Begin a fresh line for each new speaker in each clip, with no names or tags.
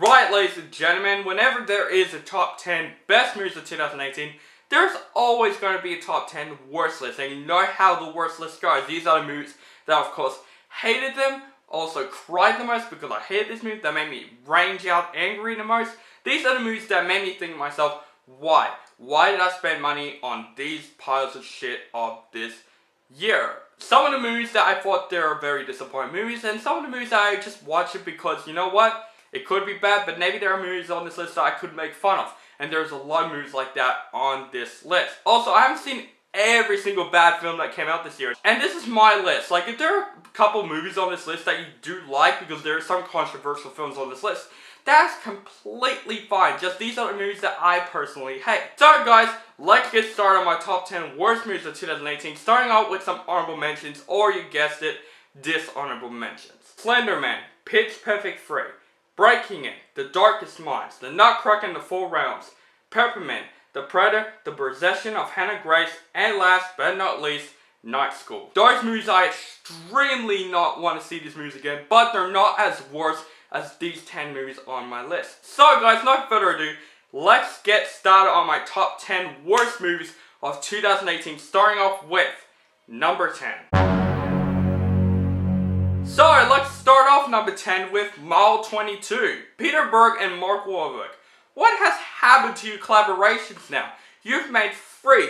Right, ladies and gentlemen, whenever there is a top 10 best movies of 2018, there's always going to be a top 10 worst list. And you know how the worst list goes. These are the movies that, of course, hated them, also cried the most because I hated this movie, that made me rage out angry the most. These are the movies that made me think to myself, why? Why did I spend money on these piles of shit of this year? Some of the movies that I thought they were very disappointing movies, and some of the movies that I just watched it because, you know what? It could be bad, but maybe there are movies on this list that I could make fun of. And there's a lot of movies like that on this list. Also, I haven't seen every single bad film that came out this year. And this is my list. Like, if there are a couple movies on this list that you do like, because there are some controversial films on this list, that's completely fine. Just these are the movies that I personally hate. So guys, let's get started on my top 10 worst movies of 2018. Starting out with some honorable mentions, or you guessed it, dishonorable mentions. Slender Man, Pitch Perfect 3. Breaking In, The Darkest Minds, The Nutcracker and the Four Realms, Peppermint, The Predator, The Possession of Hannah Grace, and last but not least, Night School. Those movies I extremely not want to see these movies again, but they're not as worse as these 10 movies on my list. So guys, no further ado, let's get started on my top 10 worst movies of 2018, starting off with number 10. So let's start off number 10 with Mile 22, Peter Berg and Mark Wahlberg. What has happened to your collaborations now? You've made 3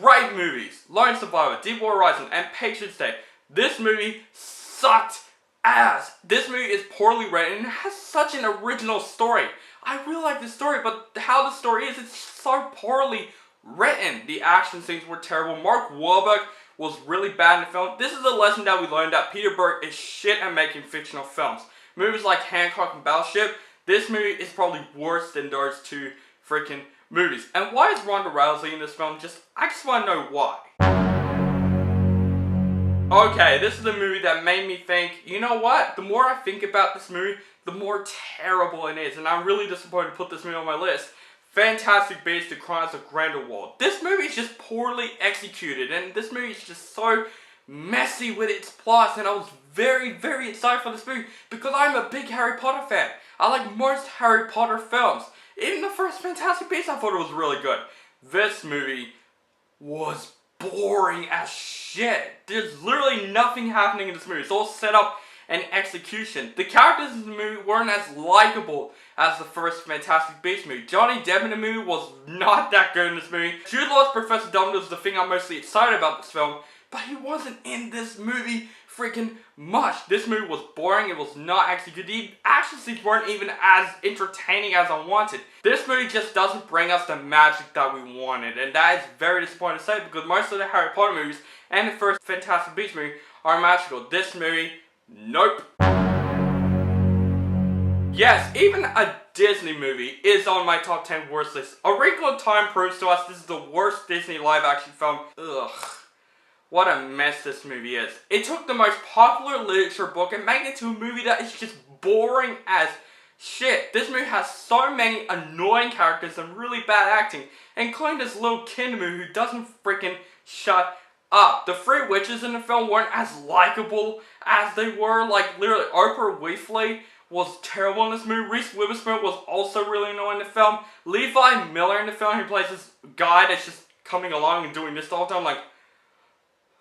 great movies, Lone Survivor, Deepwater Horizon, and Patriots Day. This movie sucked ass. This movie is poorly written and it has such an original story. I really like this story, but how the story is, it's so poorly written. The action scenes were terrible. Mark Wahlberg was really bad in the film. This is a lesson that we learned, that Peter Berg is shit at making fictional films. Movies like Hancock and Battleship, this movie is probably worse than those 2 freaking movies. And why is Ronda Rousey in this film? I just want to know why. Okay, this is a movie that made me think, you know what? The more I think about this movie, the more terrible it is. And I'm really disappointed to put this movie on my list. Fantastic Beasts: The Crimes of Grindelwald. This movie is just poorly executed, and this movie is just so messy with its plots, and I was very, very excited for this movie because I'm a big Harry Potter fan. I like most Harry Potter films. Even the first Fantastic Beasts, I thought it was really good. This movie was boring as shit. There's literally nothing happening in this movie. It's all set up and execution. The characters in the movie weren't as likable as the first Fantastic Beasts movie. Johnny Depp in the movie was not that good in this movie. Jude Law's Professor Dumbledore is the thing I'm mostly excited about this film, but he wasn't in this movie freaking much. This movie was boring, it was not executed. The action scenes weren't even as entertaining as I wanted. This movie just doesn't bring us the magic that we wanted, and that is very disappointing to say because most of the Harry Potter movies and the first Fantastic Beasts movie are magical. This movie, nope. Yes, even a Disney movie is on my top 10 worst list. A Wrinkle in Time proves to us this is the worst Disney live action film. Ugh. What a mess this movie is. It took the most popular literature book and made it into a movie that is just boring as shit. This movie has so many annoying characters and really bad acting, including this little kid in the movie who doesn't freaking shut up. The 3 witches in the film weren't as likable as they were. Like, literally, Oprah Winfrey was terrible in this movie. Reese Witherspoon was also really annoying in the film. Levi Miller in the film, who plays this guy that's just coming along and doing this the whole time, like,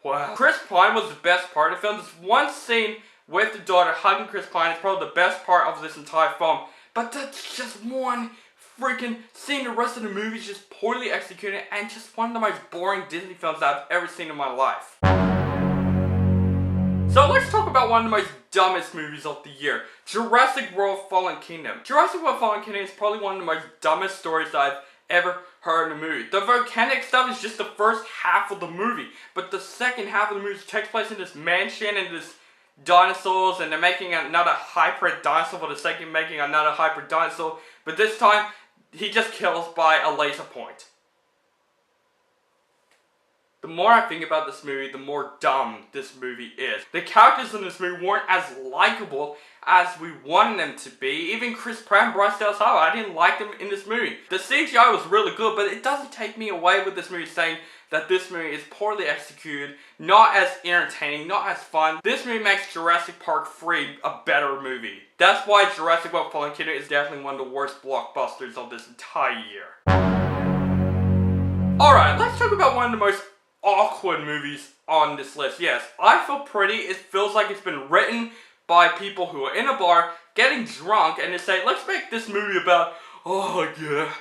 wow. Chris Pine was the best part of the film. This one scene with the daughter hugging Chris Pine is probably the best part of this entire film. But that's just one freaking scene. The rest of the movie is just poorly executed and just one of the most boring Disney films that I've ever seen in my life. So let's talk about one of the most dumbest movies of the year. Jurassic World Fallen Kingdom. Jurassic World Fallen Kingdom is probably one of the most dumbest stories that I've ever heard in a movie. The volcanic stuff is just the first half of the movie, but the second half of the movie takes place in this mansion and this dinosaurs, and they're making another hybrid dinosaur for the sake of making another hybrid dinosaur, but this time he just kills by a laser point. the more I think about this movie, the more dumb this movie is. The characters in this movie weren't as likable as we wanted them to be. Even Chris Pratt and Bryce Dallas Howard, I didn't like them in this movie. The CGI was really good, but it doesn't take me away with this movie saying that this movie is poorly executed, not as entertaining, not as fun. This movie makes Jurassic Park 3 a better movie. That's why Jurassic World Fallen Kingdom is definitely one of the worst blockbusters of this entire year. Alright, let's talk about one of the most awkward movies on this list. Yes, I Feel Pretty, it feels like it's been written by people who are in a bar, getting drunk, and they say, let's make this movie about, oh yeah,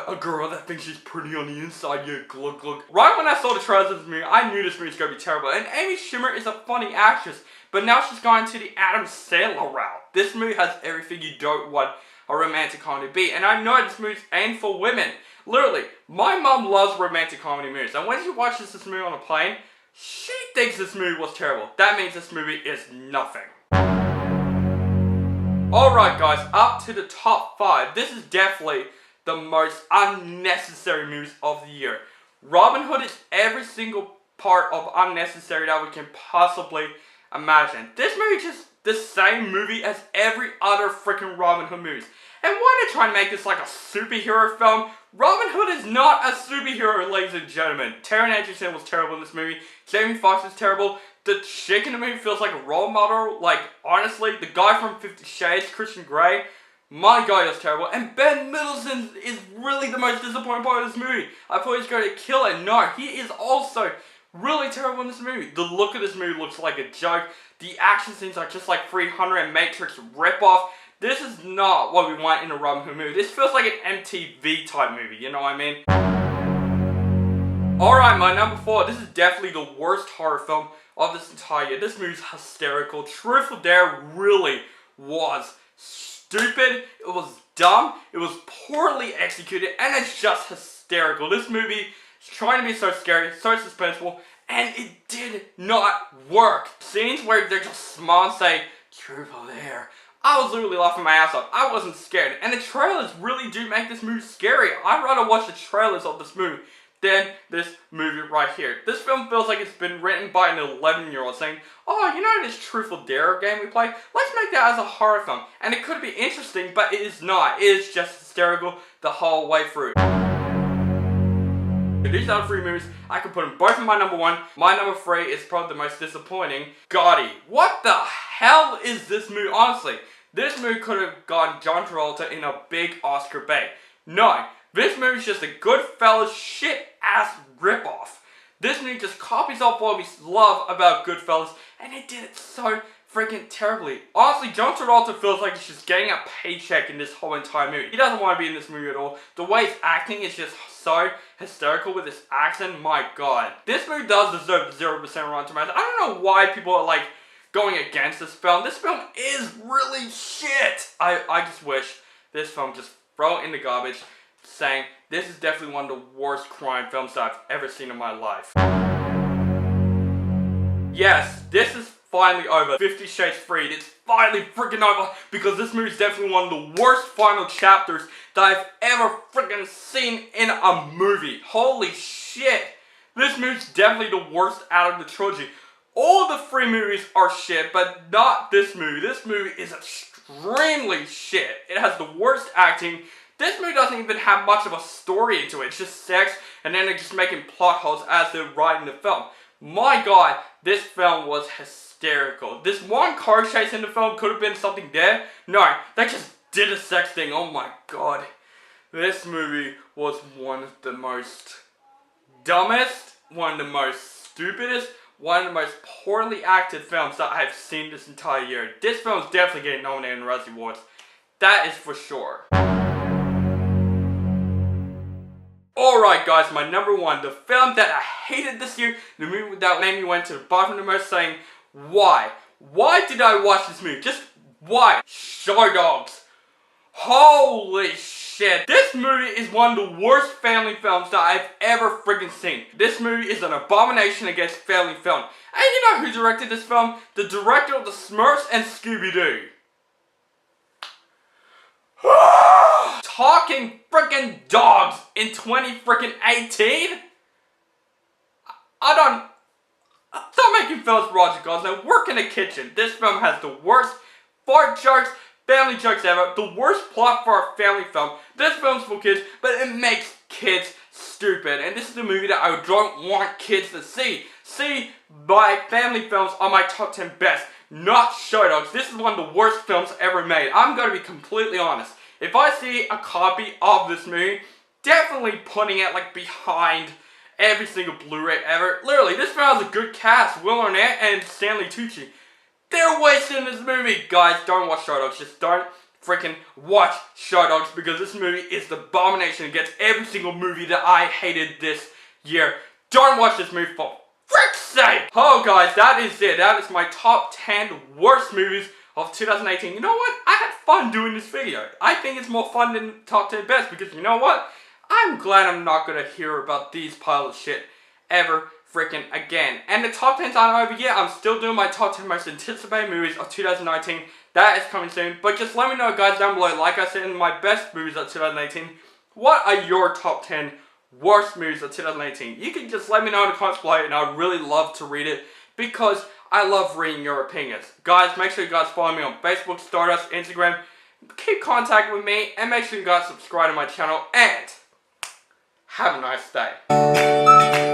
a girl that thinks she's pretty on the inside, yeah, glug glug. Right when I saw the trailers of this movie, I knew this movie was going to be terrible. And Amy Schumer is a funny actress, but now she's gone to the Adam Sandler route. This movie has everything you don't want a romantic comedy to be. And I know this movie's aimed for women. Literally, my mom loves romantic comedy movies. And when she watches this movie on a plane, she thinks this movie was terrible. That means this movie is nothing. Alright guys, up to the top 5. This is definitely the most unnecessary movies of the year. Robin Hood is every single part of unnecessary that we can possibly imagine. This movie is just the same movie as every other freaking Robin Hood movies. And why are they trying to make this like a superhero film? Robin Hood is not a superhero, ladies and gentlemen. Taron Egerton was terrible in this movie. Jamie Foxx is terrible. The chick in the movie feels like a role model. Like, honestly, the guy from 50 Shades, Christian Grey, my God, that's terrible. And Ben Mendelsohn is really the most disappointing part of this movie. I thought he was going to kill it. No, he is also really terrible in this movie. The look of this movie looks like a joke. The action scenes are just like 300 and Matrix ripoff. This is not what we want in a Robin Hood movie. This feels like an MTV type movie, you know what I mean? Alright, my number 4. This is definitely the worst horror film of this entire year. This movie's hysterical. Truth or Dare really was stupid. It was dumb. It was poorly executed. And it's just hysterical. This movie is trying to be so scary, so suspenseful, and it did not work. Scenes where they're just small and say, Truth or Dare. I was literally laughing my ass off. I wasn't scared. And the trailers really do make this movie scary. I'd rather watch the trailers of this movie than this movie right here. This film feels like it's been written by an 11-year-old saying, oh, you know this Truth or Dare game we play? Let's make that as a horror film. And it could be interesting, but it is not. It is just hysterical the whole way through. These are the 3 movies. I can put them both in my number 1. My number 3 is probably the most disappointing. Gotti. What the hell is this movie? Honestly, this movie could have gotten John Travolta in a big Oscar bait. No. This movie is just a Goodfellas shit-ass ripoff. This movie just copies off what we love about Goodfellas, and it did it so freaking terribly. Honestly, John Travolta feels like he's just getting a paycheck in this whole entire movie. He doesn't want to be in this movie at all. The way he's acting is just so hysterical with his accent. My God. This movie does deserve 0% Rotten Tomatoes. I don't know why people are like going against this film. This film is really shit. I just wish this film just throw it in the garbage, saying this is definitely one of the worst crime films that I've ever seen in my life. Yes, this is finally over. 50 Shades Freed. It's finally freaking over because this movie is definitely one of the worst final chapters that I've ever freaking seen in a movie. Holy shit. This movie's definitely the worst out of the trilogy. All the 3 movies are shit, but not this movie. This movie is extremely shit. It has the worst acting. This movie doesn't even have much of a story into it. It's just sex, and then they're just making plot holes as they're writing the film. My God, this film was hysterical. This one car chase in the film could have been something there. No, they just did a sex thing. Oh my God. This movie was one of the most dumbest, one of the most stupidest, one of the most poorly acted films that I've seen this entire year. This film is definitely getting nominated in Razzie Awards. That is for sure. Alright guys, my number 1, the film that I hated this year, the movie that made me went to the bottom of the most saying, why? Why did I watch this movie? Just why? Show Dogs. Holy shit. This movie is one of the worst family films that I've ever freaking seen. This movie is an abomination against family film. And you know who directed this film? The director of The Smurfs and Scooby-Doo. Talking freaking dogs in 2018? Stop making films for Roger Gosling. Work in the kitchen. This film has the worst fart jokes, family jokes ever. The worst plot for a family film. This film's for kids, but it makes kids stupid. And this is a movie that I don't want kids to see. See, my family films are my top 10 best, not Show Dogs. This is one of the worst films ever made. I'm going to be completely honest. If I see a copy of this movie, definitely putting it like behind every single Blu-ray ever. Literally, this film has a good cast. Will Arnett and Stanley Tucci. They're wasting this movie. Guys, don't watch Show Dogs. Just don't freaking watch Show Dogs, because this movie is the abomination against every single movie that I hated this year. Don't watch this movie for frick's sake. Oh guys, that is it. That is my top 10 worst movies of 2018. You know what? I had fun doing this video. I think it's more fun than top 10 best, because you know what? I'm glad I'm not going to hear about these piles of shit ever freaking again. And the top 10s aren't over yet. I'm still doing my top 10 most anticipated movies of 2019. That is coming soon. But just let me know, guys, down below. Like I said in my best movies of 2018, what are your top 10 worst movies of 2018? You can just let me know in the comments below, and I'd really love to read it, because I love reading your opinions. Guys, make sure you guys follow me on Facebook, Stardust, Instagram. Keep contact with me, and make sure you guys subscribe to my channel, and have a nice day.